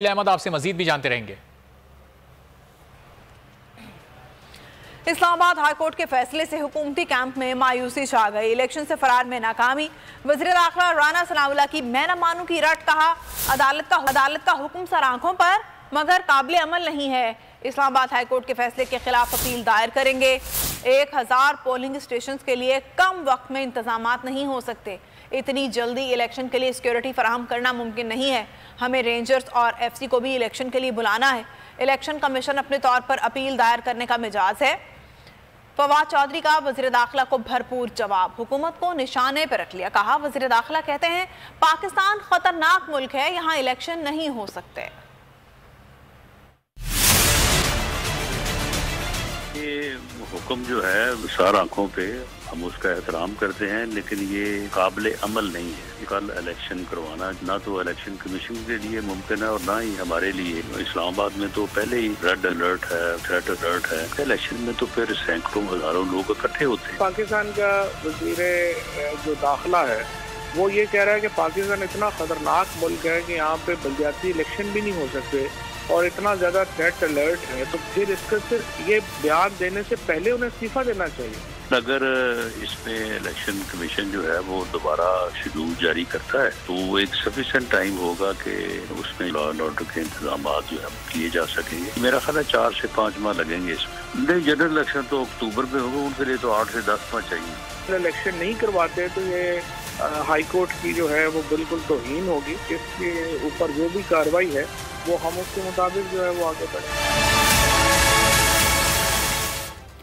अहमद आपसे मजीद भी जानते रहेंगे। इस्लामाबाद हाईकोर्ट के फैसले से हुकूमती कैंप में मायूसी छा गई। इलेक्शन से फरार में नाकामी। वज़ीर दाखिला राना सनाउल्लाह की मैं न मानूं की रट। कहा अदालत का हुक्म सर आंखों पर मगर काबिल अमल नहीं है। इस्लामाबाद हाईकोर्ट के फैसले के खिलाफ अपील दायर करेंगे। 1000 पोलिंग स्टेशन के लिए कम वक्त में इंतजाम नहीं हो सकते। इतनी जल्दी इलेक्शन के लिए सिक्योरिटी फराहम करना मुमकिन नहीं है। हमें रेंजर्स और एफसी को भी इलेक्शन के लिए बुलाना है। इलेक्शन कमीशन अपने तौर पर अपील दायर करने का मिजाज है। फवाद चौधरी का वज़ीर दाखिला को भरपूर जवाब। हुकूमत को निशाने पर रख लिया। कहा वज़ीर दाखिला कहते हैं पाकिस्तान खतरनाक मुल्क है, यहाँ इलेक्शन नहीं हो सकते। ये हुक्म जो है सार आंखों पे हम उसका एहतराम करते हैं, लेकिन ये काबिल अमल नहीं है। कल इलेक्शन करवाना ना तो इलेक्शन कमीशन के लिए मुमकिन है और ना ही हमारे लिए। इस्लामाबाद में तो पहले ही रेड अलर्ट है, थ्रेट अलर्ट है। इलेक्शन में तो फिर सैकड़ों हजारों लोग इकट्ठे होते हैं। पाकिस्तान का वज़ीर जो दाखिला है वो ये कह रहा है कि पाकिस्तान इतना खतरनाक मुल्क है कि यहाँ पे बलदियाती इलेक्शन भी नहीं हो सकते और इतना ज्यादा थ्रेट अलर्ट है, तो फिर इसका सिर्फ ये बयान देने से पहले उन्हें इस्तीफा देना चाहिए। अगर इसमें इलेक्शन कमीशन जो है वो दोबारा शेड्यूल जारी करता है तो एक सफिशिएंट टाइम होगा कि उसमें लॉ एंड ऑर्डर के इंतजाम जो है किए जा सकेंगे। मेरा ख्याल है 4 से 5 माह लगेंगे इसमें। नहीं, जनरल इलेक्शन तो अक्टूबर में होगा, उनके लिए तो 8 से 10 माह चाहिए। इलेक्शन नहीं करवाते तो ये हाई कोर्ट की जो है वो बिल्कुल तौहीन होगी। इसके ऊपर जो भी कार्रवाई है वो हम उसके मुताबिक जो है वो आगे बढ़ेंगे।